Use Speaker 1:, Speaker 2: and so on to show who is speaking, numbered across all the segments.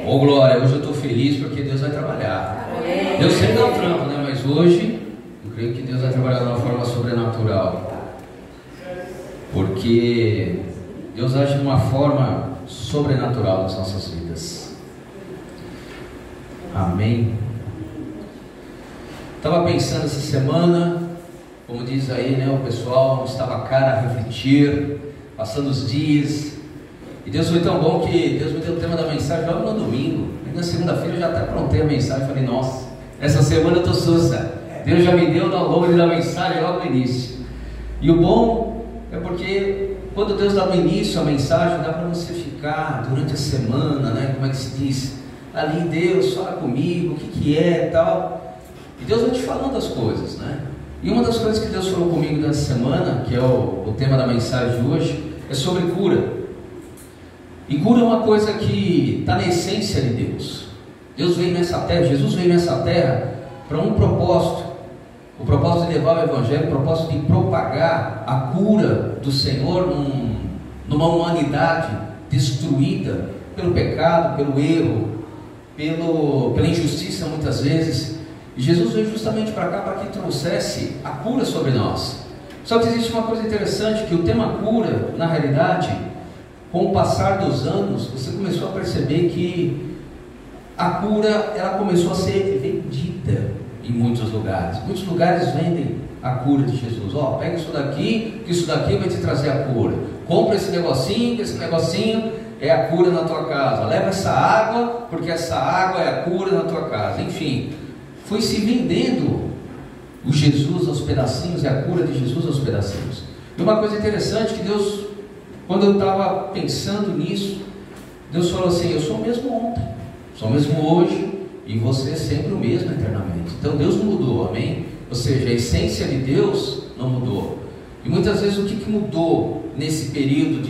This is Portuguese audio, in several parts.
Speaker 1: Ô glória, hoje eu estou feliz porque Deus vai trabalhar.
Speaker 2: Amém.
Speaker 1: Deus sempre dá um trampo, né? Mas hoje eu creio que Deus vai trabalhar de uma forma sobrenatural. Porque Deus age de uma forma sobrenatural nas nossas vidas. Amém. Estava pensando essa semana, como diz aí, né? O pessoal estava cara a refletir, passando os dias. E Deus foi tão bom que Deus me deu o tema da mensagem logo no domingo. E na segunda-feira eu já até aprontei a mensagem. Falei, nossa, essa semana eu estou sussa. Deus já me deu o download da mensagem logo no início. E o bom é porque quando Deus dá no início a mensagem, dá para você ficar durante a semana, né? Como é que se diz? Ali, Deus, fala comigo, o que é e tal. E Deus vai te falando as coisas, né? E uma das coisas que Deus falou comigo nessa semana, que é o tema da mensagem de hoje, é sobre cura. E cura é uma coisa que está na essência de Deus. Deus veio nessa terra, Jesus veio nessa terra para um propósito. O propósito de levar o Evangelho, o propósito de propagar a cura do Senhor numa humanidade destruída pelo pecado, pelo erro, pela injustiça muitas vezes. E Jesus veio justamente para cá para que trouxesse a cura sobre nós. Só que existe uma coisa interessante, que o tema cura, na realidade, com o passar dos anos, você começou a perceber que a cura, ela começou a ser vendida em muitos lugares. Muitos lugares vendem a cura de Jesus. Ó, pega isso daqui, que isso daqui vai te trazer a cura. Compra esse negocinho, que esse negocinho é a cura na tua casa. Leva essa água, porque essa água é a cura na tua casa. Enfim, foi se vendendo o Jesus aos pedacinhos, e a cura de Jesus aos pedacinhos. E uma coisa interessante que Deus, quando eu estava pensando nisso, Deus falou assim, eu sou o mesmo ontem, sou o mesmo hoje, e você é sempre o mesmo eternamente. Então Deus não mudou, amém? Ou seja, a essência de Deus não mudou. E muitas vezes o que mudou nesse período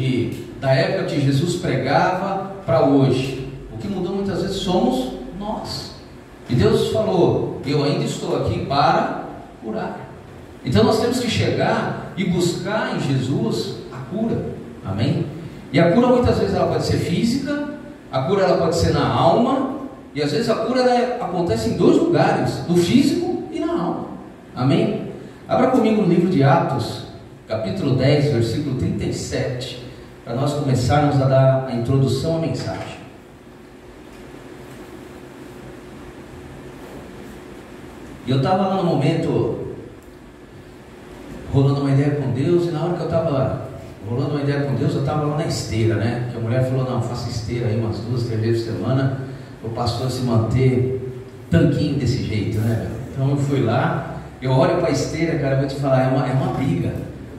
Speaker 1: da época que Jesus pregava para hoje? O que mudou muitas vezes somos nós. E Deus falou, eu ainda estou aqui para curar. Então nós temos que chegar e buscar em Jesus a cura, amém? E a cura muitas vezes ela pode ser física, a cura ela pode ser na alma, e às vezes a cura ela acontece em dois lugares, no físico e na alma, amém? Abra comigo no livro de Atos, capítulo 10, versículo 37, para nós começarmos a dar a introdução à mensagem. E eu estava lá no momento rolando uma ideia com Deus, e na hora que eu estava rolando uma ideia com Deus, eu estava lá na esteira, né? Que a mulher falou, não, faça esteira aí umas 2, 3 vezes por semana, o pastor se manter tanquinho desse jeito, né? Então eu fui lá, eu olho para a esteira, cara, eu vou te falar, é uma briga,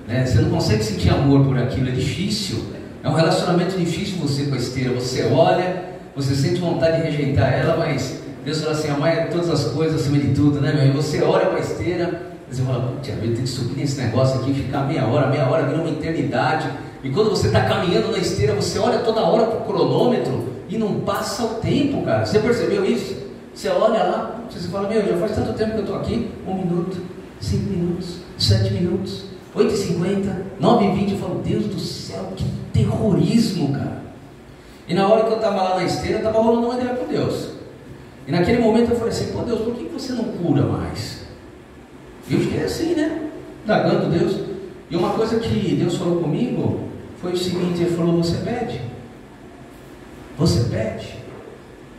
Speaker 1: né? Você não consegue sentir amor por aquilo, é difícil, é um relacionamento difícil você com a esteira, você olha, você sente vontade de rejeitar ela, mas Deus fala assim, amar é todas as coisas acima de tudo, né, meu? E você olha para a esteira, você fala, putz, eu tenho que subir nesse negócio aqui, ficar meia hora vira uma eternidade. E quando você está caminhando na esteira, você olha toda hora para o cronômetro e não passa o tempo, cara. Você percebeu isso? Você olha lá, você fala, meu, já faz tanto tempo que eu estou aqui, 1 minuto, 5 minutos, 7 minutos, 8h50, 9h20, eu falo, Deus do céu, que terrorismo, cara. E na hora que eu estava lá na esteira, eu estava rolando uma ideia com Deus. E naquele momento eu falei assim, pô Deus, por que você não cura mais? Eu fiquei assim, né? Indagando Deus. E uma coisa que Deus falou comigo foi o seguinte, Ele falou, você pede? Você pede?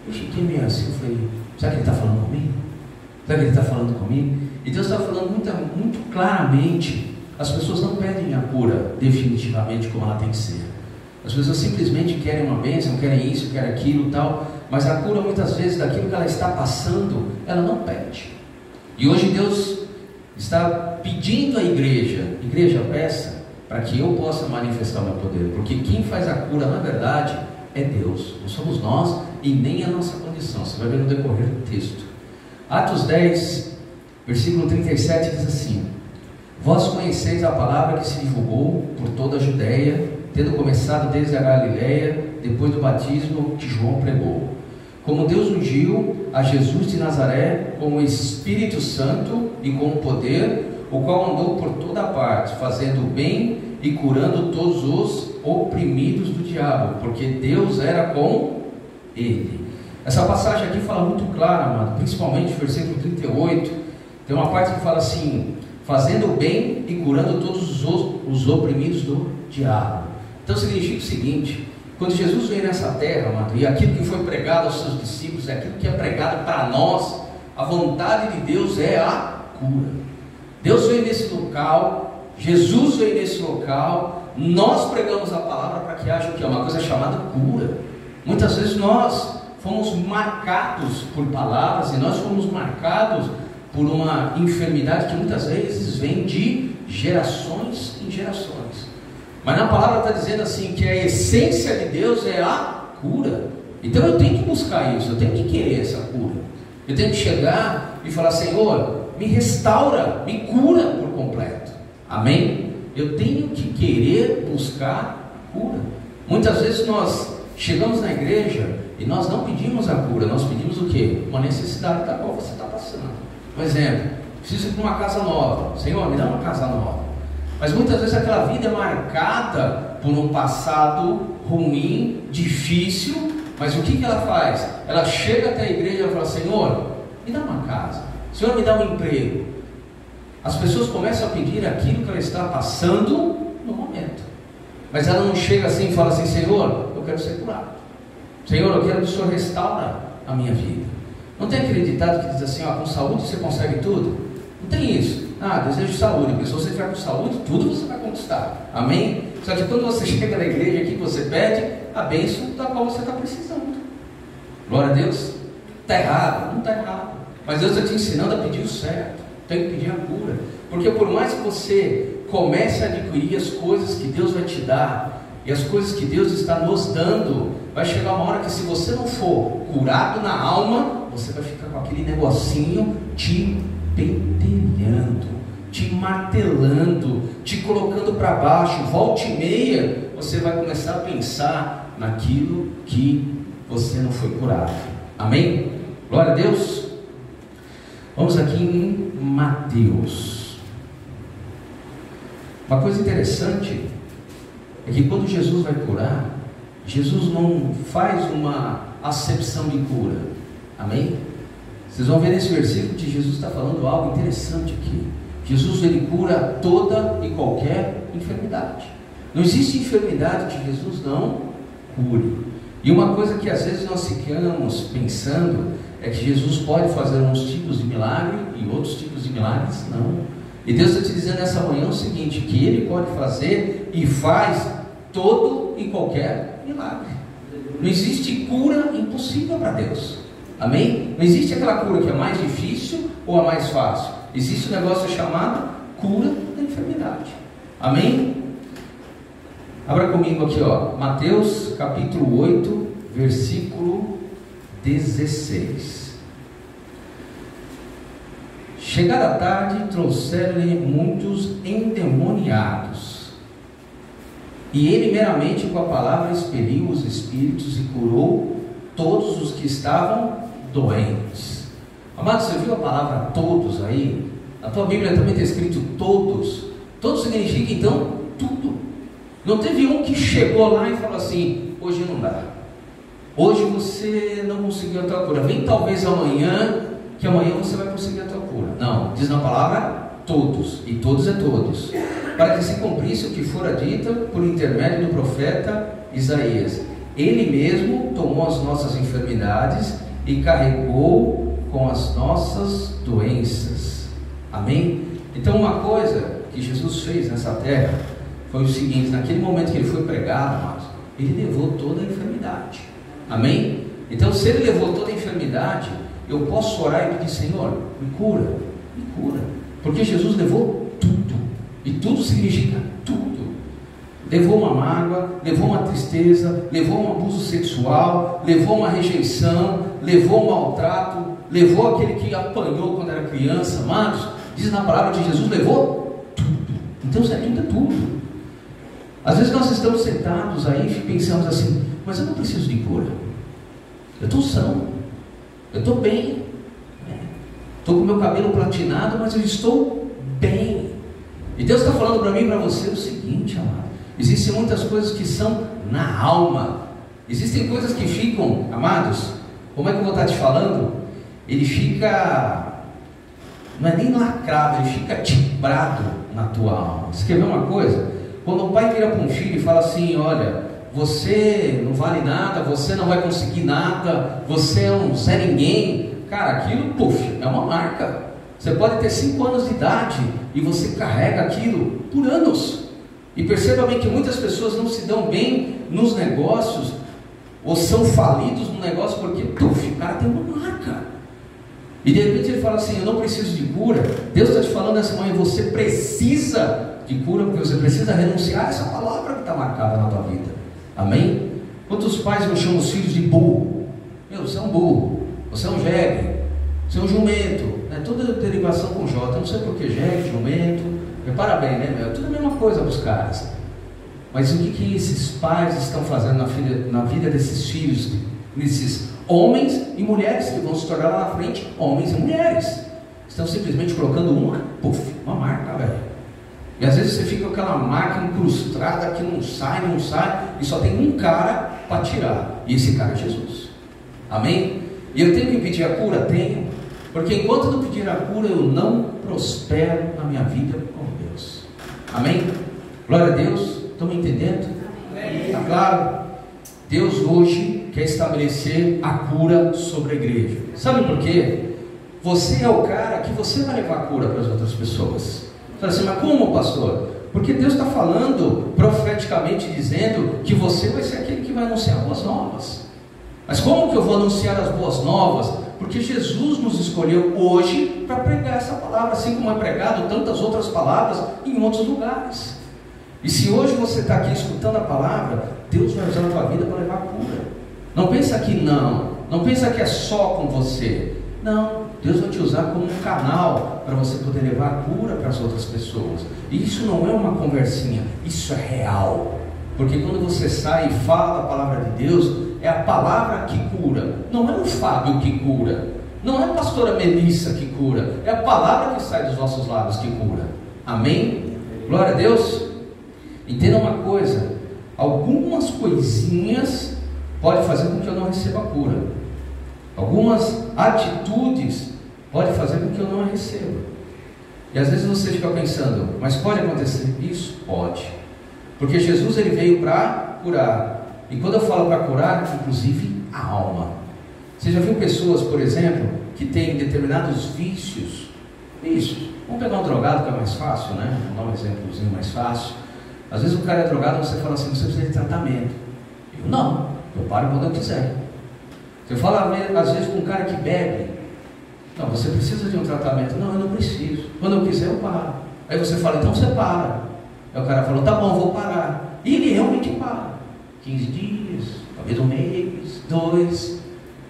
Speaker 1: Eu fiquei meio assim, eu falei, será que Ele está falando comigo? Será que Ele está falando comigo? E Deus está falando muito claramente, as pessoas não pedem a cura definitivamente como ela tem que ser. As pessoas simplesmente querem uma bênção, querem isso, querem aquilo, tal, mas a cura muitas vezes daquilo que ela está passando, ela não pede. E hoje Deus está pedindo à igreja, peça para que eu possa manifestar o meu poder, porque quem faz a cura na verdade é Deus, não somos nós e nem a nossa condição. Você vai ver no decorrer do texto. Atos 10, versículo 37 diz assim, vós conheceis a palavra que se divulgou por toda a Judeia, tendo começado desde a Galileia, depois do batismo que João pregou, como Deus ungiu a Jesus de Nazaré com o Espírito Santo e com o poder, o qual andou por toda parte, fazendo o bem e curando todos os oprimidos do diabo, porque Deus era com Ele. Essa passagem aqui fala muito claro, amado, principalmente o versículo 38, tem uma parte que fala assim: fazendo o bem e curando todos os oprimidos do diabo. Então significa o seguinte: quando Jesus veio nessa terra, amado, e aquilo que foi pregado aos seus discípulos, aquilo que é pregado para nós, a vontade de Deus é a cura. Deus veio nesse local, Jesus veio nesse local, nós pregamos a palavra para que haja o que é uma coisa chamada cura. Muitas vezes nós fomos marcados por palavras, e nós fomos marcados por uma enfermidade que muitas vezes vem de gerações em gerações. Mas na palavra está dizendo assim, que a essência de Deus é a cura. Então eu tenho que buscar isso, eu tenho que querer essa cura. Eu tenho que chegar e falar: Senhor, me restaura, me cura por completo. Amém? Eu tenho que querer buscar cura. Muitas vezes nós chegamos na igreja e nós não pedimos a cura, nós pedimos o quê? Uma necessidade da qual você está passando. Por exemplo, preciso ir para uma casa nova. Senhor, me dá uma casa nova. Mas muitas vezes aquela vida é marcada por um passado ruim, difícil. Mas o que ela faz? Ela chega até a igreja e fala: Senhor, me dá uma casa. Senhor, me dá um emprego. As pessoas começam a pedir aquilo que ela está passando no momento. Mas ela não chega assim e fala assim: Senhor, eu quero ser curado. Senhor, eu quero que o Senhor restaure a minha vida. Não tem aquele ditado que diz assim: ó, com saúde você consegue tudo? Não tem isso. Desejo de saúde, porque se você tiver com saúde, tudo você vai conquistar. Amém? Só que quando você chega na igreja aqui, você pede a bênção da qual você está precisando. Glória a Deus. Está errado? Não está errado. Mas Deus está te ensinando a pedir o certo. Tem que pedir a cura. Porque por mais que você comece a adquirir as coisas que Deus vai te dar, e as coisas que Deus está nos dando, vai chegar uma hora que, se você não for curado na alma, você vai ficar com aquele negocinho te pentelhando, te martelando, te colocando para baixo. Volta e meia você vai começar a pensar naquilo que você não foi curado. Amém? Glória a Deus. Vamos aqui em Mateus. Uma coisa interessante é que quando Jesus vai curar, Jesus não faz uma acepção de cura. Amém? Vocês vão ver nesse versículo que Jesus está falando algo interessante aqui. Jesus, ele cura toda e qualquer enfermidade. Não existe enfermidade que Jesus não cure. E uma coisa que às vezes nós ficamos pensando é que Jesus pode fazer uns tipos de milagre e outros tipos de milagres não. E Deus está te dizendo nessa manhã o seguinte: que Ele pode fazer e faz todo e qualquer milagre. Não existe cura impossível para Deus. Amém? Não existe aquela cura que é mais difícil ou a mais fácil. Existe um negócio chamado cura da enfermidade. Amém? Abra comigo aqui, ó, Mateus capítulo 8, versículo 16. Chegada a tarde, trouxeram-lhe muitos endemoniados, e ele meramente com a palavra expeliu os espíritos e curou todos os que estavam doentes. Amado, você viu a palavra todos aí? Na tua Bíblia também está escrito todos. Todos significa então tudo. Não teve um que chegou lá e falou assim: hoje não dá, hoje você não conseguiu a tua cura, vem talvez amanhã, que amanhã você vai conseguir a tua cura. Não, diz na palavra todos, e todos é todos, para que se cumprisse o que fora dito por intermédio do profeta Isaías: ele mesmo tomou as nossas enfermidades e carregou com as nossas doenças. Amém? Então uma coisa que Jesus fez nessa terra foi o seguinte: naquele momento que ele foi pregado, amados, ele levou toda a enfermidade. Amém? Então, se ele levou toda a enfermidade, eu posso orar e pedir: Senhor, me cura, me cura. Porque Jesus levou tudo, e tudo significa tudo. Levou uma mágoa, levou uma tristeza, levou um abuso sexual, levou uma rejeição, levou um maltrato, levou aquele que apanhou quando era criança. Amados, diz na palavra de Jesus, levou tudo. Então, isso é tudo. Às vezes nós estamos sentados aí e pensamos assim: mas eu não preciso de cura, eu estou são, eu estou bem, estou com meu cabelo platinado, mas eu estou bem. E Deus está falando para mim e para você o seguinte, amado: existem muitas coisas que são na alma, Existem coisas que ficam, amados, como é que eu vou estar te falando? Ele fica, não é nem lacrado, ele fica timbrado na tua alma. Você quer ver uma coisa? Quando o pai vira para um filho e fala assim: olha, você não vale nada, você não vai conseguir nada, você é um Zé Ninguém. Cara, aquilo, é uma marca. Você pode ter 5 anos de idade e você carrega aquilo por anos. E perceba bem que muitas pessoas não se dão bem nos negócios, ou são falidos no negócio porque o cara tem uma marca. E de repente ele fala assim: eu não preciso de cura. Deus está te falando essa manhã: você precisa de cura, porque você precisa renunciar a essa palavra que está marcada na tua vida. Amém? Quantos pais não chamam os filhos de burro? Você é um burro, você é um jegue, você é um jumento, né? Toda derivação com J, eu não sei por que jegue, jumento, repara bem, né? É tudo a mesma coisa para os caras. Mas o que esses pais estão fazendo na vida desses filhos, desses homens e mulheres que vão se tornar lá na frente homens e mulheres? Estão simplesmente colocando uma marca, velho. E às vezes você fica com aquela marca incrustada que não sai, e só tem um cara para tirar, e esse cara é Jesus. Amém? E eu tenho que pedir a cura? Tenho, porque enquanto eu não pedir a cura, eu não prospero na minha vida com Deus. Amém? Glória a Deus. Estão me entendendo? Está claro? Deus hoje quer estabelecer a cura sobre a igreja. Sabe por quê? Você é o cara que você vai levar a cura para as outras pessoas. Você fala assim: mas como, pastor? Porque Deus está falando profeticamente, dizendo que você vai ser aquele que vai anunciar boas novas. Mas como que eu vou anunciar as boas novas? Porque Jesus nos escolheu hoje para pregar essa palavra, assim como é pregado tantas outras palavras em outros lugares. E se hoje você está aqui escutando a palavra, Deus vai usar a tua vida para levar a cura. Não pensa que não pensa que é só com você. Não, Deus vai te usar como um canal para você poder levar a cura para as outras pessoas. E isso não é uma conversinha, isso é real. Porque quando você sai e fala a palavra de Deus, é a palavra que cura. Não é o Fábio que cura, não é a pastora Melissa que cura, é a palavra que sai dos nossos lábios que cura. Amém? Glória a Deus. Entenda uma coisa: algumas coisinhas podem fazer com que eu não receba a cura. Algumas atitudes podem fazer com que eu não a receba. E às vezes você fica pensando: mas pode acontecer isso? Pode. Porque Jesus ele veio para curar. E quando eu falo para curar, inclusive a alma. Você já viu pessoas, por exemplo, que têm determinados vícios? Vamos pegar um drogado que é mais fácil, né? Vou dar um exemplozinho mais fácil. Às vezes o cara é drogado e você fala assim: você precisa de tratamento. Eu não, eu paro quando eu quiser. Você fala às vezes com um cara que bebe: não, você precisa de um tratamento. Não, eu não preciso, quando eu quiser eu paro. Aí você fala: então você para. Aí o cara falou: tá bom, vou parar. E ele realmente para. 15 dias, talvez um mês, 2.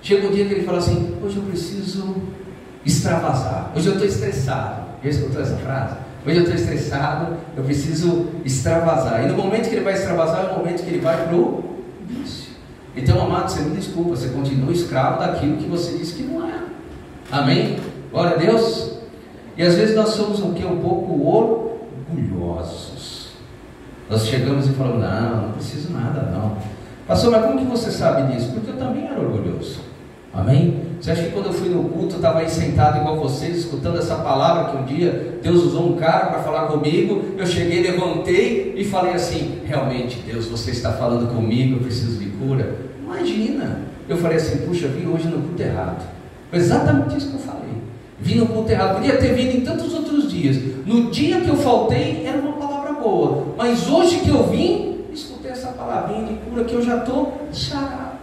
Speaker 1: Chega um dia que ele fala assim: hoje eu preciso extravasar, hoje eu estou estressado. Já escutou essa frase? Hoje eu estou estressado, eu preciso extravasar. E no momento que ele vai extravasar, é o momento que ele vai para o vício. Então, amado, você me desculpa, você continua escravo daquilo que você disse que não é. Amém? Glória a Deus. E às vezes nós somos um pouco orgulhosos. Nós chegamos e falamos: não preciso nada não. Pastor, mas como que você sabe disso? Porque eu também era orgulhoso. Amém? Você acha que quando eu fui no culto, eu estava aí sentado igual vocês, escutando essa palavra que um dia Deus usou um cara para falar comigo? Eu cheguei, levantei e falei assim: realmente Deus, você está falando comigo, eu preciso de cura? Imagina! Eu falei assim: puxa, vim hoje no culto errado. Foi exatamente isso que eu falei. Vim no culto errado, podia ter vindo em tantos outros dias. No dia que eu faltei, era uma palavra boa, mas hoje que eu vim, escutei essa palavrinha de cura que eu já estou charado.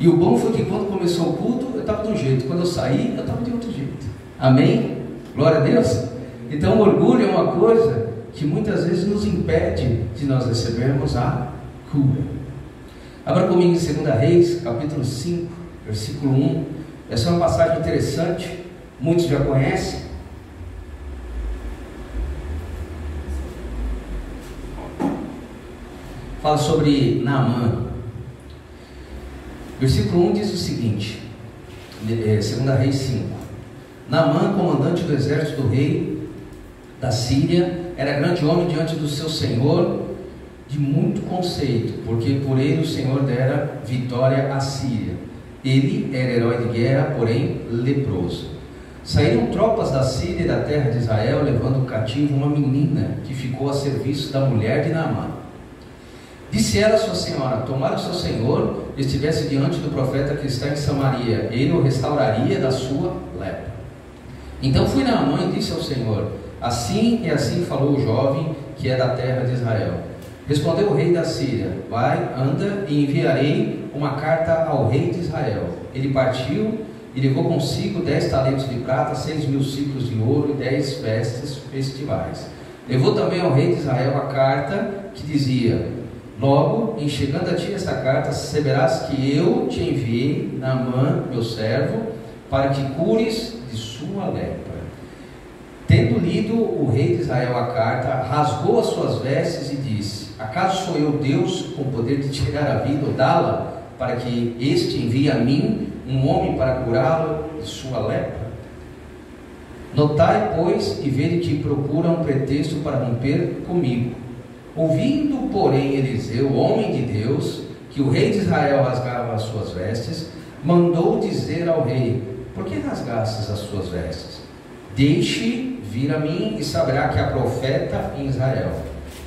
Speaker 1: E o bom foi que quando começou o culto, eu estava de um jeito, quando eu saí, eu estava de outro jeito. Amém? Glória a Deus. Então o orgulho é uma coisa que muitas vezes nos impede de nós recebermos a cura. Abra comigo em 2 Reis, capítulo 5, versículo 1. Essa é uma passagem interessante, muitos já conhecem. Fala sobre Naamã. Versículo 1 diz o seguinte, 2 Reis 5. Naamã, comandante do exército do rei da Síria, era grande homem diante do seu senhor, de muito conceito, porque por ele o Senhor dera vitória à Síria. Ele era herói de guerra, porém leproso. Saíram tropas da Síria e da terra de Israel, levando cativo uma menina que ficou a serviço da mulher de Naamã. Disse ela à sua senhora: tomara o seu senhor estivesse diante do profeta que está em Samaria, ele o restauraria da sua lepra. Então fui Naamã e disse ao Senhor: assim e assim falou o jovem que é da terra de Israel. Respondeu o rei da Síria: vai, anda, e enviarei uma carta ao rei de Israel. Ele partiu e levou consigo 10 talentos de prata, 6.000 ciclos de ouro e 10 vestes festivais. Levou também ao rei de Israel a carta que dizia: logo, em chegando a ti esta carta, saberás que eu te enviei, Naamã, meu servo, para que cures de sua lepra. Tendo lido o rei de Israel a carta, rasgou as suas vestes e disse: acaso sou eu Deus com poder de tirar a vida ou dá-la, para que este envie a mim um homem para curá-lo de sua lepra? Notai, pois, e vede que procura um pretexto para romper comigo. Ouvindo, porém, Eliseu, homem de Deus, que o rei de Israel rasgava as suas vestes, mandou dizer ao rei: por que rasgastes as suas vestes? Deixe vir a mim e saberá que há profeta em Israel.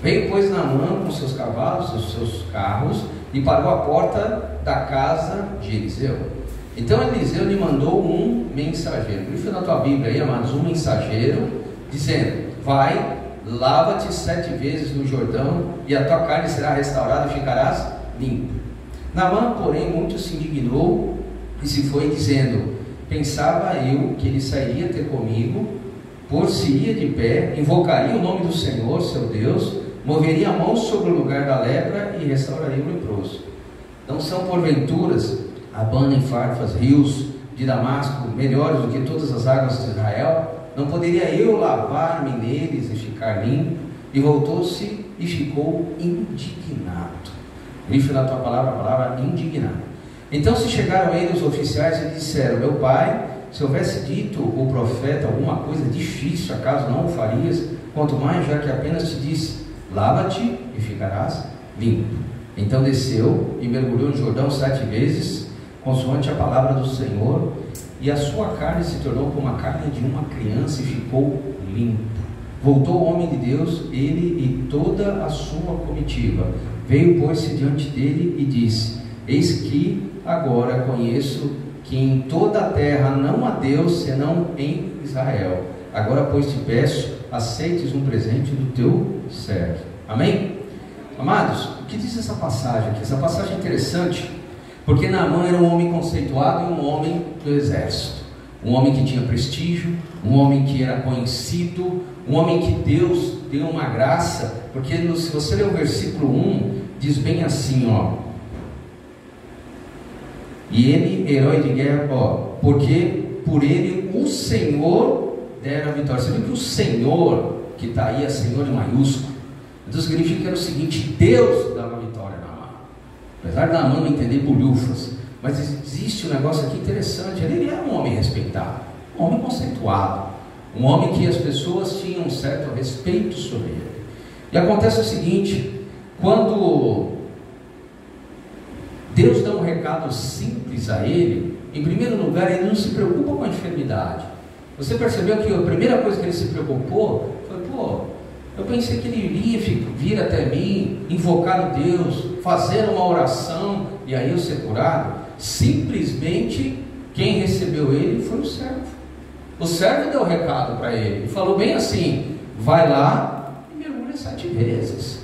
Speaker 1: Veio, pois, Naamã com seus cavalos, os seus carros, e parou à porta da casa de Eliseu. Então Eliseu lhe mandou um mensageiro. Grifa na tua Bíblia aí, amados, um mensageiro, dizendo: vai, lava-te 7 vezes no Jordão, e a tua carne será restaurada e ficarás limpo. Naamã, porém, muito se indignou e se foi, dizendo: pensava eu que ele sairia ter comigo, por-se-ia de pé, invocaria o nome do Senhor, seu Deus, moveria a mão sobre o lugar da lepra e restauraria o leproso. Não são porventuras Abana e Farfas, rios de Damasco, melhores do que todas as águas de Israel? Não poderia eu lavar-me neles e ficar limpo? E voltou-se e ficou indignado. Grife na tua palavra, a palavra indignado. Então se chegaram a ele os oficiais e disseram: meu pai, se houvesse dito o profeta alguma coisa difícil, acaso não o farias? Quanto mais, já que apenas te disse: lava-te e ficarás limpo. Então desceu e mergulhou no Jordão 7 vezes, consoante a palavra do Senhor, e a sua carne se tornou como a carne de uma criança e ficou limpo. Voltou o homem de Deus, ele e toda a sua comitiva. Veio, pôs-se diante dele e disse: eis que agora conheço que em toda a terra não há Deus senão em Israel. Agora, pois, te peço, aceites um presente do teu servo. Amém? Amados, o que diz essa passagem aqui? Essa passagem é interessante, porque Naamã era um homem conceituado e um homem do exército, um homem que tinha prestígio, um homem que era conhecido, um homem que Deus deu uma graça, porque se você ler o versículo 1, diz bem assim, ó: e ele, herói de guerra, porque por ele o Senhor dera a vitória. Você viu que o Senhor, que está aí, é Senhor em maiúsculo, então significa que era o seguinte: Deus dava vitória a Naamã. Apesar de Naamã não entender bolhufas, mas existe um negócio aqui interessante. Ele era um homem respeitado, um homem conceituado, um homem que as pessoas tinham um certo respeito sobre ele. E acontece o seguinte: quando Deus dá um recado simples a ele, em primeiro lugar, ele não se preocupa com a enfermidade. Você percebeu que a primeira coisa que ele se preocupou foi: eu pensei que ele iria vir até mim, invocar o Deus, fazer uma oração e aí eu ser curado. Simplesmente quem recebeu ele foi o servo. O servo deu o recado para ele e falou bem assim: vai lá e mergulha 7 vezes.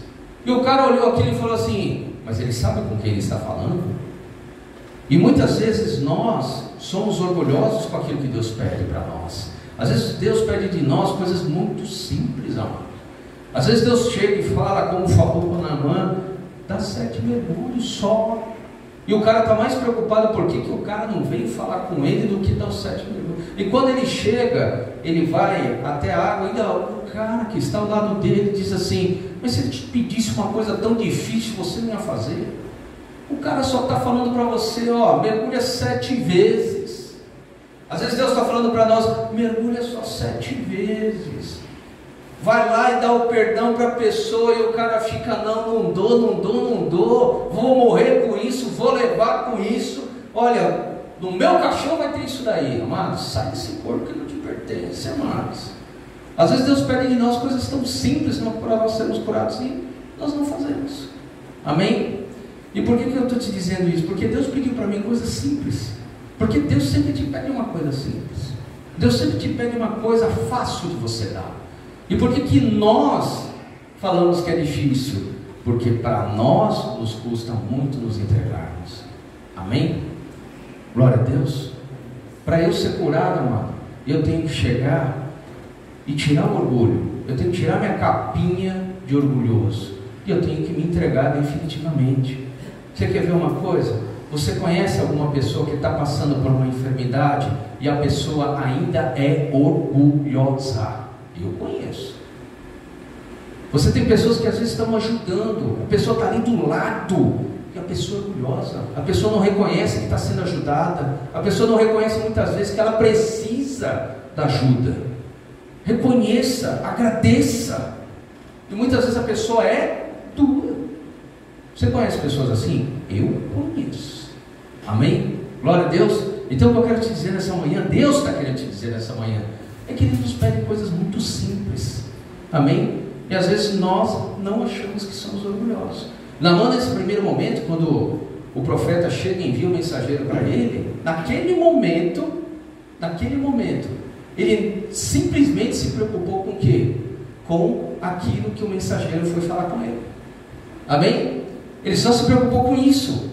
Speaker 1: E o cara olhou aquilo e falou assim: mas ele sabe com quem ele está falando? E muitas vezes nós somos orgulhosos com aquilo que Deus pede para nós. Às vezes Deus pede de nós coisas muito simples, amado. Às vezes Deus chega e fala, como falou com Naamã: dá 7 mergulhos só. E o cara está mais preocupado por que o cara não veio falar com ele do que dar os 7 mergulhos. E quando ele chega, ele vai até a água, ainda o cara que está ao lado dele diz assim: mas se ele te pedisse uma coisa tão difícil, você não ia fazer? O cara só está falando para você: mergulha 7 vezes. Às vezes Deus está falando para nós: mergulha só 7 vezes. vai lá e dá o perdão para a pessoa e o cara fica, não dou, vou morrer com isso, vou levar com isso. Olha, no meu caixão vai ter isso daí, amados. Sai desse corpo que não te pertence, amados. Às vezes Deus pede de nós coisas tão simples para nós sermos curados e nós não fazemos. Amém? E por que eu estou te dizendo isso? Porque Deus pediu para mim coisas simples. Porque Deus sempre te pede uma coisa simples. Deus sempre te pede uma coisa fácil de você dar. E por que nós falamos que é difícil? Porque para nós nos custa muito nos entregarmos. Amém? Glória a Deus. Para eu ser curado, amado, eu tenho que chegar e tirar o orgulho. Eu tenho que tirar minha capinha de orgulhoso. E eu tenho que me entregar definitivamente. Você quer ver uma coisa? Você conhece alguma pessoa que está passando por uma enfermidade e a pessoa ainda é orgulhosa? Eu conheço. Você tem pessoas que às vezes estão ajudando, a pessoa está ali do lado e a pessoa é orgulhosa, a pessoa não reconhece que está sendo ajudada, a pessoa não reconhece muitas vezes que ela precisa da ajuda. Reconheça, agradeça. E muitas vezes a pessoa é dura. Você conhece pessoas assim? Eu conheço. Amém? Glória a Deus. Então o que eu quero te dizer nessa manhã, Deus está querendo te dizer nessa manhã, é que Ele nos pede coisas muito simples. Amém? E às vezes nós não achamos que somos orgulhosos. Naamã, nesse primeiro momento, quando o profeta chega e envia o mensageiro para ele, naquele momento, ele simplesmente se preocupou com o quê? Com aquilo que o mensageiro foi falar com ele. Amém? Ele só se preocupou com isso.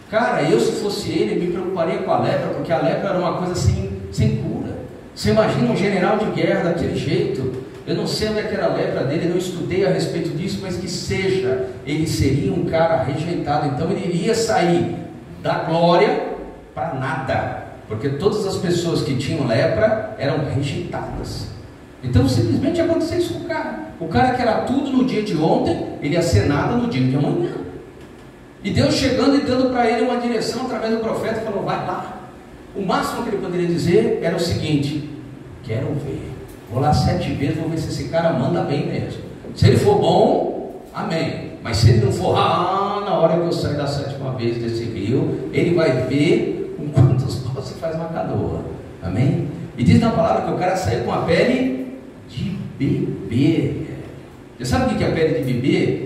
Speaker 1: Cara, eu se fosse ele, me preocuparia com a lepra, porque a lepra era uma coisa sem cura. Você imagina um general de guerra daquele jeito? Eu não sei onde é que era a lepra dele, não estudei a respeito disso, mas que seja, ele seria um cara rejeitado. Então ele iria sair da glória para nada, porque todas as pessoas que tinham lepra eram rejeitadas. Então simplesmente aconteceu isso com o cara. O cara que era tudo no dia de ontem, ele ia ser nada no dia de amanhã. E Deus chegando e dando para ele uma direção através do profeta, falou: vai lá. O máximo que ele poderia dizer era o seguinte: quero ver, vou lá 7 vezes, vou ver se esse cara manda bem mesmo. Se ele for bom, amém. Mas se ele não for, na hora que eu sair da 7ª vez desse rio, ele vai ver com quantos paus se faz uma canoa. Amém? E diz na palavra que o cara saiu com a pele de bebê. Você sabe o que é a pele de bebê?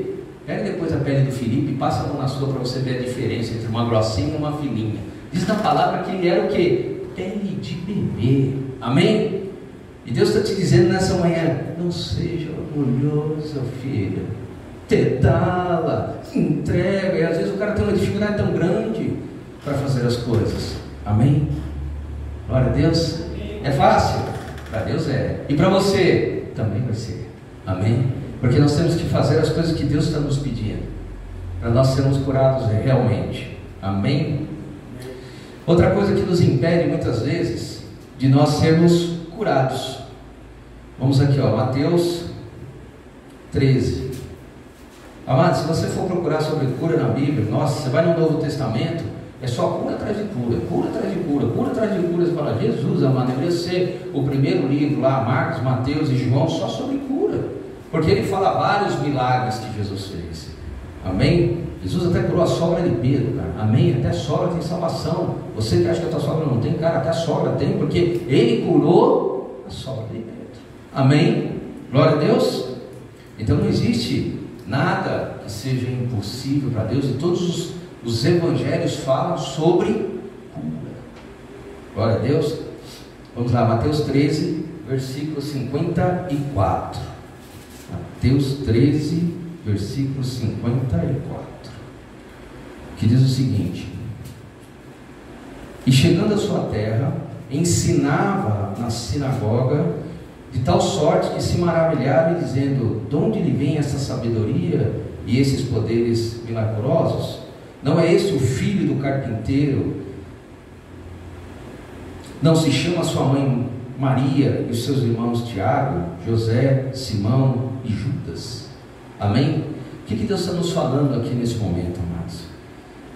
Speaker 1: Pega depois a pele do Felipe e passa a mão na sua para você ver a diferença entre uma grossinha e uma fininha. Diz na palavra que ele era o quê? Pele de bebê. Amém? E Deus está te dizendo nessa manhã: não seja orgulhoso, filho. Tentá-la, se entrega. E às vezes o cara tem uma dificuldade tão grande para fazer as coisas. Amém? Glória a Deus. É fácil? Para Deus é. E para você também vai ser. Amém? Porque nós temos que fazer as coisas que Deus está nos pedindo, para nós sermos curados realmente. Amém? Outra coisa que nos impede muitas vezes de nós sermos curados. Vamos aqui, Mateus 13. Amado, se você for procurar sobre cura na Bíblia, nossa, você vai no Novo Testamento, é só cura atrás de cura, cura atrás de cura, cura atrás de cura. Você fala: Jesus, amado, deveria ser o primeiro livro lá, Marcos, Mateus e João, só sobre cura. Porque ele fala vários milagres que Jesus fez. Amém? Jesus até curou a sogra de Pedro, cara. Amém? Até a sogra tem salvação. Você que acha que a tua sogra não tem, cara, até a sogra tem, porque ele curou a sogra de Pedro. Amém? Glória a Deus. Então não existe nada que seja impossível para Deus. E todos os evangelhos falam sobre cura. Glória a Deus. Vamos lá, Mateus 13, versículo 54. Mateus 13, versículo 54, que diz o seguinte: e chegando à sua terra, ensinava na sinagoga, de tal sorte que se maravilhava, dizendo: de onde lhe vem essa sabedoria e esses poderes milagrosos? Não é esse o filho do carpinteiro? Não se chama sua mãe Maria e os seus irmãos Tiago, José, Simão e Judas? Amém? O que Deus está nos falando aqui nesse momento, amados?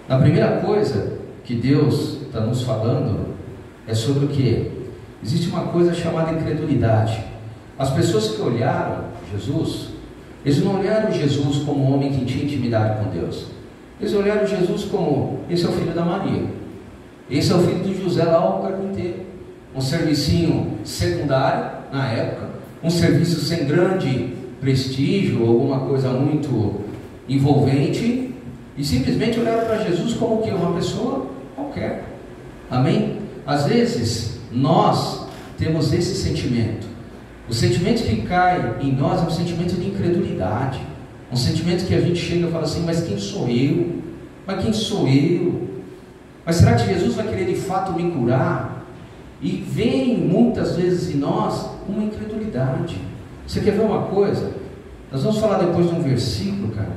Speaker 1: A primeira coisa que Deus está nos falando é sobre o que? Existe uma coisa chamada incredulidade. As pessoas que olharam Jesus, eles não olharam Jesus como um homem que tinha intimidade com Deus. Eles olharam Jesus como: esse é o filho da Maria, esse é o filho do José lá, o carpinteiro. Um servicinho secundário na época, um serviço sem grande prestígio, alguma coisa muito envolvente, e simplesmente olharam para Jesus como que uma pessoa qualquer. Amém? Às vezes nós temos esse sentimento. O sentimento que cai em nós é um sentimento de incredulidade, um sentimento que a gente chega e fala assim: mas quem sou eu? Mas quem sou eu? Mas será que Jesus vai querer de fato me curar? E vem muitas vezes em nós uma incredulidade. Você quer ver uma coisa? Nós vamos falar depois de um versículo, cara,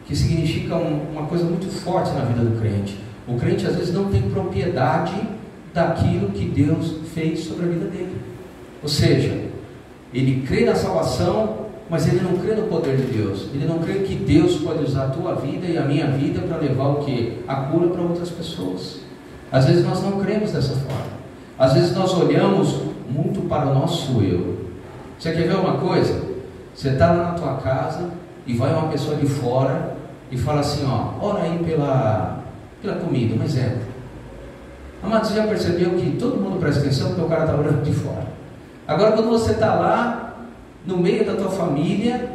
Speaker 1: que significa uma coisa muito forte na vida do crente. O crente às vezes não tem propriedade daquilo que Deus fez sobre a vida dele. Ou seja, ele crê na salvação, mas ele não crê no poder de Deus. Ele não crê que Deus pode usar a tua vida e a minha vida para levar o quê? A cura para outras pessoas. Às vezes nós não cremos dessa forma. Às vezes nós olhamos muito para o nosso eu. Você quer ver uma coisa? Você está lá na tua casa e vai uma pessoa de fora e fala assim: ó, ora aí pela comida, um exemplo. Amado, você já percebeu que todo mundo presta atenção porque o cara está orando de fora? Agora, quando você está lá no meio da tua família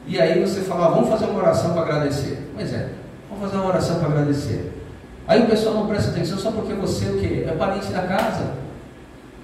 Speaker 1: e aí você fala: vamos fazer uma oração para agradecer, um exemplo, vamos fazer uma oração para agradecer. Aí o pessoal não presta atenção só porque você o quê? É parente da casa.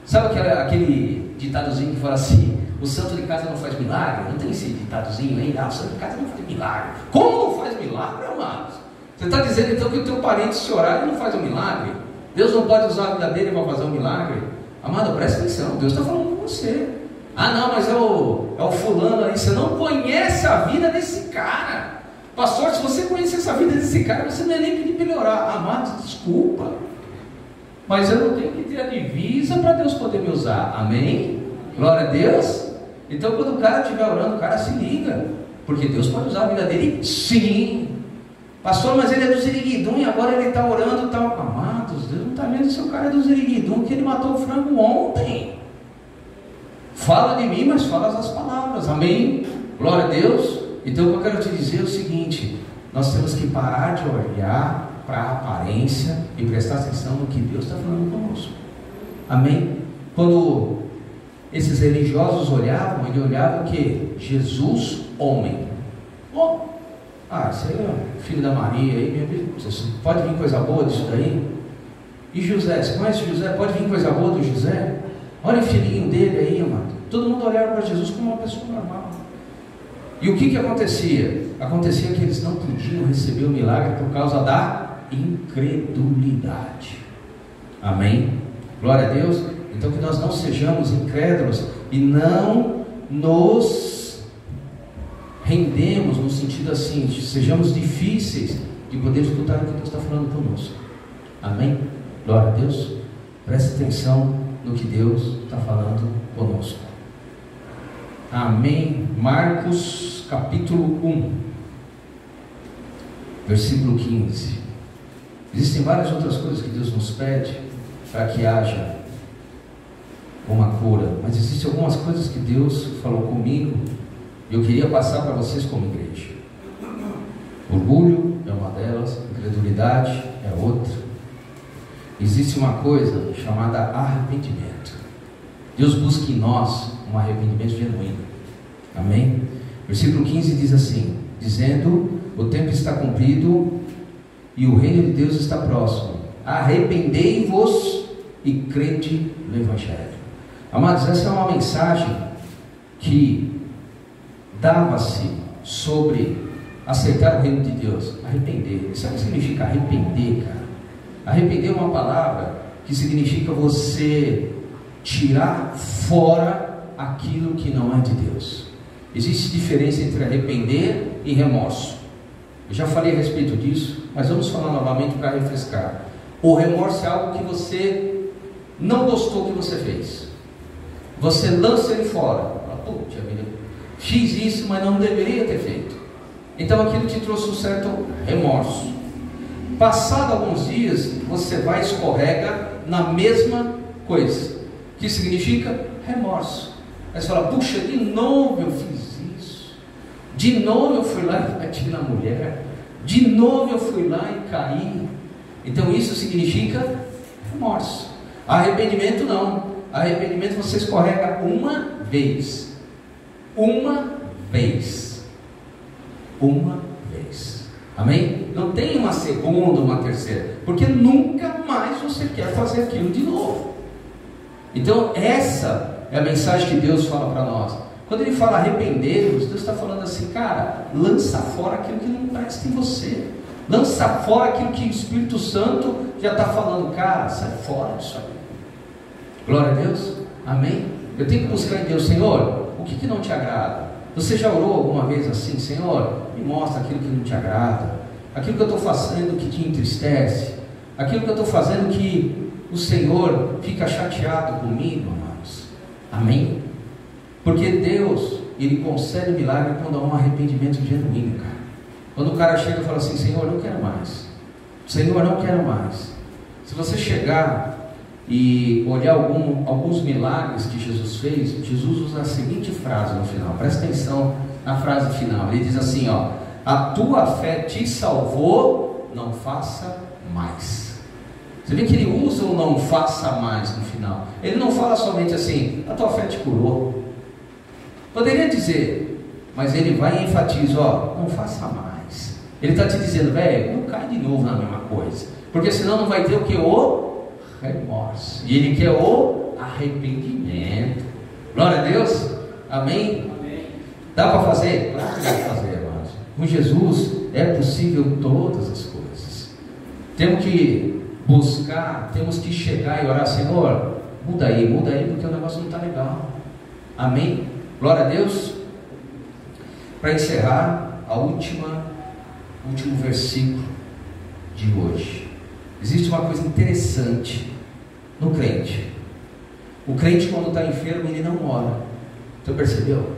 Speaker 1: Sabe aquele ditadozinho que fala assim: o santo de casa não faz milagre? Não tem esse ditadozinho aí? Ah, o santo de casa não faz milagre. Como não faz milagre, amados? Você está dizendo então que o teu parente, se orar, ele não faz um milagre? Deus não pode usar a vida dele para fazer um milagre? Amado, presta atenção, Deus está falando com você. Ah não, mas é o fulano aí. Você não conhece a vida desse cara. Pastor, se você conhece essa vida desse cara, você não é nem pedir para ele orar. Amado, desculpa, mas eu não tenho que ter a divisa para Deus poder me usar. Amém? Glória a Deus. Então quando o cara estiver orando, o cara se liga, porque Deus pode usar a vida dele, sim. Pastor, mas ele é do Ziriguidum e agora ele está orando e tal. Amados, Deus não está vendo se o cara é do Ziriguidum, que ele matou o frango ontem. Fala de mim, mas fala as palavras. Amém? Glória a Deus. Então o que eu quero te dizer é o seguinte: nós temos que parar de olhar para a aparência e prestar atenção no que Deus está falando conosco. Amém? Quando esses religiosos olhavam, ele olhava o que? Jesus, homem. Oh, esse aí é o filho da Maria aí, meu Deus, pode vir coisa boa disso daí? E José, você conhece José? Pode vir coisa boa do José? Olha o filhinho dele aí, amado. Todo mundo olhava para Jesus como uma pessoa normal. E o que acontecia? Acontecia que eles não podiam receber o milagre por causa da incredulidade. Amém? Glória a Deus. Então que nós não sejamos incrédulos e não nos rendemos no sentido assim, sejamos difíceis de poder escutar o que Deus está falando conosco. Amém? Glória a Deus. Preste atenção no que Deus está falando conosco. Amém. Marcos capítulo 1, versículo 15. Existem várias outras coisas que Deus nos pede para que haja uma cura, mas existem algumas coisas que Deus falou comigo e eu queria passar para vocês como igreja. Orgulho é uma delas, incredulidade é outra. Existe uma coisa chamada arrependimento. Deus busca em nós um arrependimento genuíno. Amém? Versículo 15 diz assim: dizendo: o tempo está cumprido e o reino de Deus está próximo. Arrependei-vos e crede no Evangelho. Amados, essa é uma mensagem que dava-se sobre aceitar o reino de Deus. Arrepender. Sabe o que significa arrepender, cara? Arrepender é uma palavra que significa você tirar fora aquilo que não é de Deus. Existe diferença entre arrepender e remorso. Eu já falei a respeito disso, mas vamos falar novamente para refrescar. O remorso é algo que você não gostou que você fez. Você lança ele fora. Puxa vida, fiz isso, mas não deveria ter feito. Então aquilo te trouxe um certo remorso. Passado alguns dias, você vai e escorrega na mesma coisa. O que significa? Remorso. Aí você fala: puxa, de novo eu fiz De novo eu fui lá e bati na mulher. De novo eu fui lá e caí. Então isso significa remorso. Arrependimento não. Arrependimento você escorrega uma vez. Uma vez. Uma vez. Amém? Não tem uma segunda, uma terceira. Porque nunca mais você quer fazer aquilo de novo. Então essa é a mensagem que Deus fala para nós. Quando Ele fala arrepender-vos, Deus está falando assim, cara, lança fora aquilo que não presta em você. Lança fora aquilo que o Espírito Santo já está falando, cara, sai fora disso aí. Glória a Deus, amém? Eu tenho que buscar em Deus, Senhor, o que não te agrada? Você já orou alguma vez assim, Senhor, me mostra aquilo que não te agrada, aquilo que eu estou fazendo que te entristece, aquilo que eu estou fazendo que o Senhor fica chateado comigo, amados, amém? Porque Deus, Ele concede milagre quando há um arrependimento genuíno, cara. Quando o cara chega e fala assim, Senhor, não quero mais, Senhor, não quero mais. Se você chegar e olhar alguns milagres que Jesus fez, Jesus usa a seguinte frase no final, presta atenção na frase final, Ele diz assim, ó, a tua fé te salvou, não faça mais. Você vê que Ele usa o não faça mais no final. Ele não fala somente assim, a tua fé te curou. Poderia dizer, mas Ele vai e enfatiza, ó, não faça mais. Ele está te dizendo, velho, não cai de novo na mesma coisa, porque senão não vai ter o que? O remorso. E Ele quer o arrependimento. Glória a Deus, amém? Amém. Dá para fazer? Claro que dá para fazer, irmãos. Com Jesus é possível todas as coisas. Temos que buscar, temos que chegar e orar, Senhor, muda aí, porque o negócio não está legal. Amém? Glória a Deus. Para encerrar, o último versículo de hoje. Existe uma coisa interessante no crente. O crente, quando está enfermo, ele não ora. Você percebeu?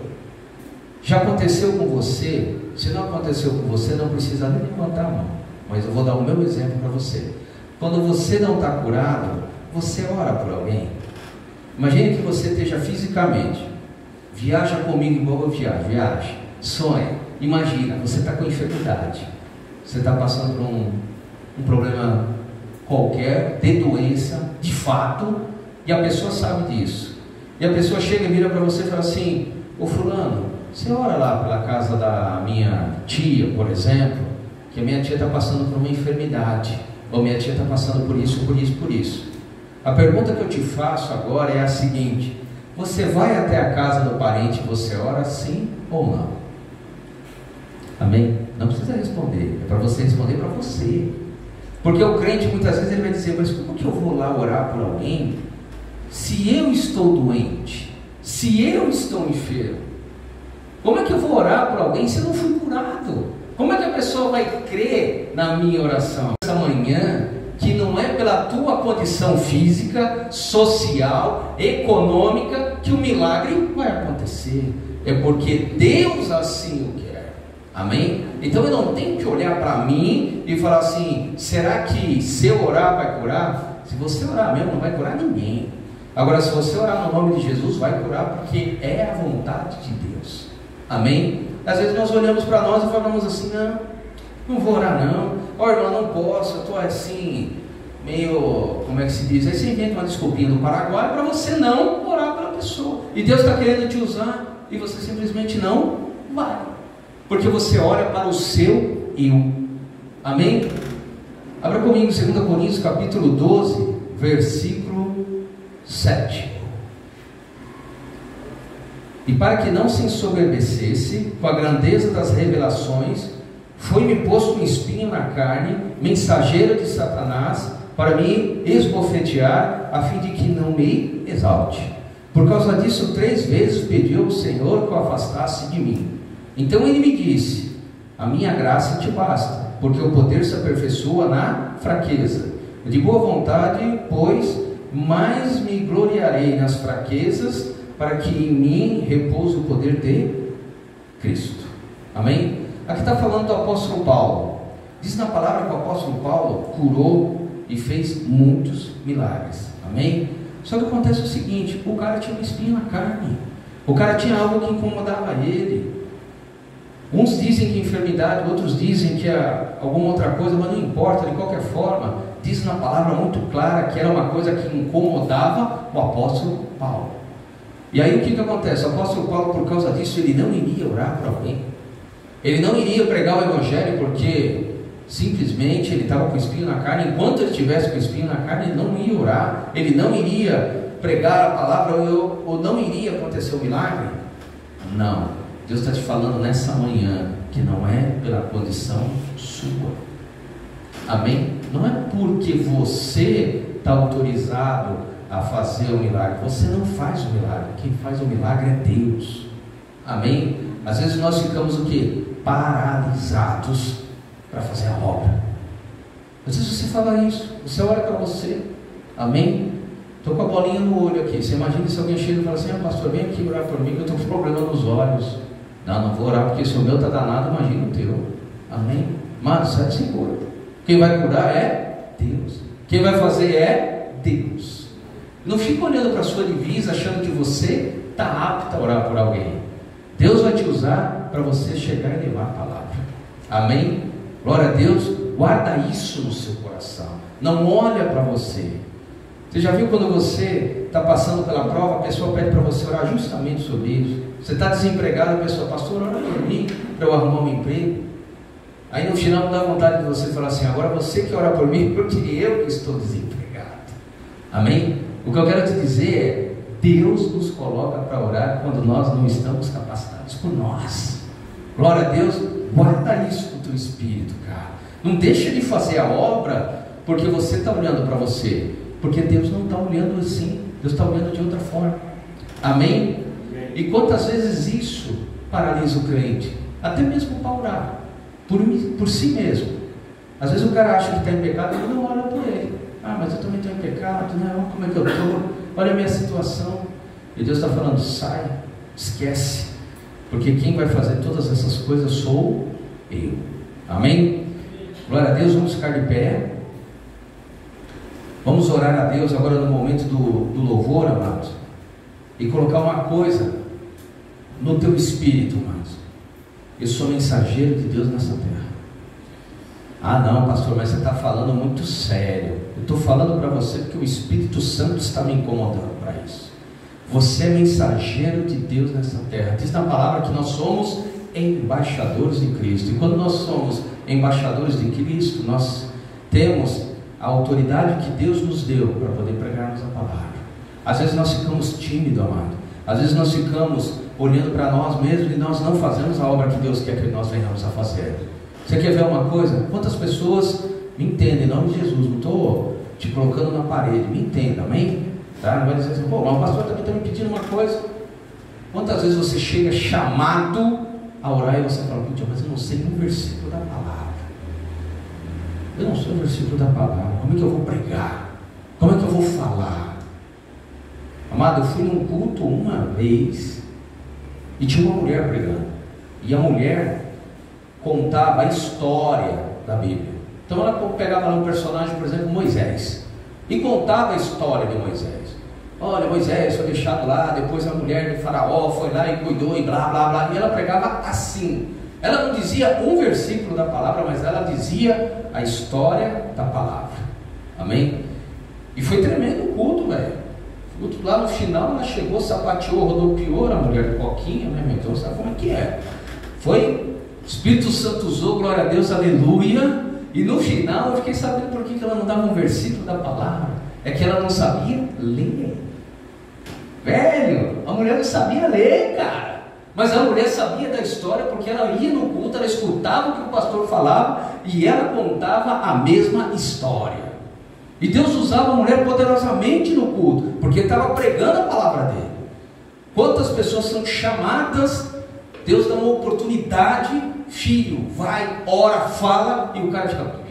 Speaker 1: Já aconteceu com você? Se não aconteceu com você, não precisa nem levantar a mão. Mas eu vou dar o meu exemplo para você. Quando você não está curado, você ora por alguém. Imagine que você esteja fisicamente. Viaja comigo igual eu viaja, sonha, imagina, você está com enfermidade, você está passando por um problema qualquer, de doença, de fato, e a pessoa sabe disso, e a pessoa chega e vira para você e fala assim, ô fulano, você ora lá pela casa da minha tia, por exemplo, que a minha tia está passando por uma enfermidade, ou minha tia está passando por isso, por isso, por isso. A pergunta que eu te faço agora é a seguinte, você vai até a casa do parente e você ora sim ou não? Amém? Não precisa responder, é para você responder para você. Porque o crente muitas vezes ele vai dizer, mas como que eu vou lá orar por alguém se eu estou doente? Se eu estou enfermo? Como é que eu vou orar por alguém se eu não fui curado? Como é que a pessoa vai crer na minha oração? Essa manhã, que não é pela tua condição física, social, econômica, que o milagre vai acontecer. É porque Deus assim o quer. Amém? Então eu não tenho que olhar para mim e falar assim, será que se eu orar vai curar? Se você orar mesmo, não vai curar ninguém. Agora, se você orar no nome de Jesus, vai curar, porque é a vontade de Deus. Amém? Às vezes nós olhamos para nós e falamos assim, não vou orar não. Ó, irmão, não posso, eu estou assim, meio, como é que se diz? Aí você inventa uma desculpinha do Paraguai para você não orar pela pessoa. E Deus está querendo te usar e você simplesmente não vai. Porque você olha para o seu eu. Amém? Abra comigo 2 Coríntios capítulo 12, versículo 7. E para que não se ensoberbecesse com a grandeza das revelações, foi-me posto um espinho na carne, mensageiro de Satanás, para me esbofetear, a fim de que não me exalte. Por causa disso, 3 vezes pedi ao Senhor que o afastasse de mim. Então ele me disse, a minha graça te basta, porque o poder se aperfeiçoa na fraqueza. De boa vontade, pois, mais me gloriarei nas fraquezas, para que em mim repouse o poder de Cristo. Amém? Aqui está falando do apóstolo Paulo. Diz na palavra que o apóstolo Paulo curou e fez muitos milagres. Amém? Só que acontece o seguinte, o cara tinha um espinho na carne. O cara tinha algo que incomodava ele. Uns dizem que é enfermidade, outros dizem que é alguma outra coisa, mas não importa, de qualquer forma, diz na palavra muito clara que era uma coisa que incomodava o apóstolo Paulo. E aí o que acontece? O apóstolo Paulo, por causa disso, ele não iria orar para alguém, ele não iria pregar o evangelho, porque simplesmente ele estava com o espinho na carne. Enquanto ele estivesse com o espinho na carne, ele não ia orar, ele não iria pregar a palavra, ou não iria acontecer o milagre. Não, Deus está te falando nessa manhã que não é pela condição sua, amém? Não é porque você está autorizado a fazer o milagre, você não faz o milagre, quem faz o milagre é Deus, amém? Às vezes nós ficamos o quê? Paralisados para fazer a obra. Às vezes você fala isso, você olha para você, amém? Estou com a bolinha no olho aqui. Você imagina se alguém chega e fala assim: pastor, vem aqui orar por mim que eu estou com problema nos olhos. Não vou orar, porque se o meu está danado, imagina o teu, amém? Mano, sai de segura. Quem vai curar é Deus, quem vai fazer é Deus. Não fica olhando para a sua divisa achando que você está apto a orar por alguém. Deus vai te usar para você chegar e levar a palavra, amém? Glória a Deus. Guarda isso no seu coração, não olha para você. Você já viu quando você está passando pela prova, a pessoa pede para você orar justamente sobre isso? Você está desempregado, a pessoa: pastor, ora por mim para eu arrumar um emprego. Aí no final não dá vontade de você falar assim: agora você que ora por mim, porque eu que estou desempregado, amém? O que eu quero te dizer é: Deus nos coloca para orar quando nós não estamos capacitados por nós. Glória a Deus. Guarda isso no teu espírito, cara. Não deixa de fazer a obra porque você está olhando para você, porque Deus não está olhando assim, Deus está olhando de outra forma, amém? E quantas vezes isso paralisa o crente, até mesmo para orar por si mesmo. Às vezes o cara acha que está em pecado e ele não ora por ele. Mas eu também estou em pecado, né? Olha como é que eu estou, olha a minha situação. E Deus está falando: sai, esquece, porque quem vai fazer todas essas coisas sou eu, amém? Glória a Deus. Vamos ficar de pé, vamos orar a Deus agora no momento do louvor, amados, e colocar uma coisa no teu espírito, amados: eu sou mensageiro de Deus nessa terra. Não, pastor, mas você está falando muito sério. Eu estou falando para você porque o Espírito Santo está me incomodando para isso. Você é mensageiro de Deus nessa terra. Diz na palavra que nós somos embaixadores de Cristo, e quando nós somos embaixadores de Cristo, nós temos a autoridade que Deus nos deu para poder pregarmos a palavra. Às vezes nós ficamos tímidos, amado. Às vezes nós ficamos olhando para nós mesmos e nós não fazemos a obra que Deus quer que nós venhamos a fazer. Você quer ver uma coisa? Quantas pessoas me entendem em nome de Jesus? Não estou te colocando na parede, me entenda, amém? Tá? Não vai dizer assim: mas o pastor também está me pedindo uma coisa. Quantas vezes você chega chamado a orar e você fala: mas eu não sei um versículo da palavra, eu não sei um versículo da palavra, como é que eu vou pregar? Como é que eu vou falar? Amado, eu fui num culto uma vez e tinha uma mulher pregando, e a mulher contava a história da Bíblia. Então ela pegava lá um personagem, por exemplo, Moisés, e contava a história de Moisés. Olha, Moisés foi deixado lá, depois a mulher de Faraó foi lá e cuidou e blá blá blá, e ela pregava assim. Ela não dizia um versículo da palavra, mas ela dizia a história da palavra, amém? E foi tremendo o culto, velho. O culto lá no final, ela chegou, sapateou, rodopiou, a mulher de coquinha, né? Então sabe como é que é? Foi, o Espírito Santo usou, glória a Deus, aleluia. E no final eu fiquei sabendo por que ela não dava um versículo da palavra. É que ela não sabia ler. Velho, a mulher não sabia ler, cara. Mas a mulher sabia da história, porque ela ia no culto, ela escutava o que o pastor falava e ela contava a mesma história. E Deus usava a mulher poderosamente no culto, porque estava pregando a palavra dele. Quantas pessoas são chamadas, Deus dá uma oportunidade: filho, vai, ora, fala, e o cara fica...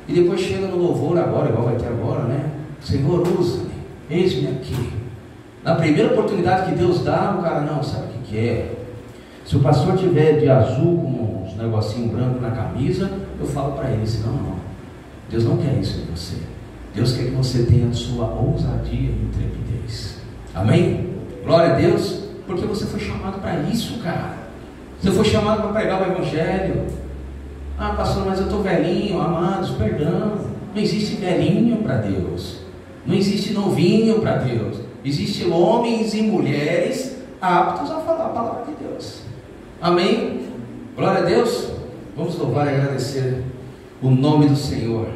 Speaker 1: E depois chega no louvor agora, igual vai ter agora, né? Senhor, usa-me, eis-me aqui. Na primeira oportunidade que Deus dá, o cara: não, sabe o que é? Se o pastor tiver de azul com uns negocinhos brancos na camisa, eu falo para ele: não, Deus não quer isso em você. Deus quer que você tenha a sua ousadia e intrepidez. Amém? Glória a Deus, porque você foi chamado para isso, cara. Você foi chamado para pregar o Evangelho. Ah, pastor, mas eu estou velhinho. Amados, perdão. Não existe velhinho para Deus. Não existe novinho para Deus. Existem homens e mulheres aptos a falar a palavra de Deus. Amém? Glória a Deus. Vamos louvar e agradecer o nome do Senhor.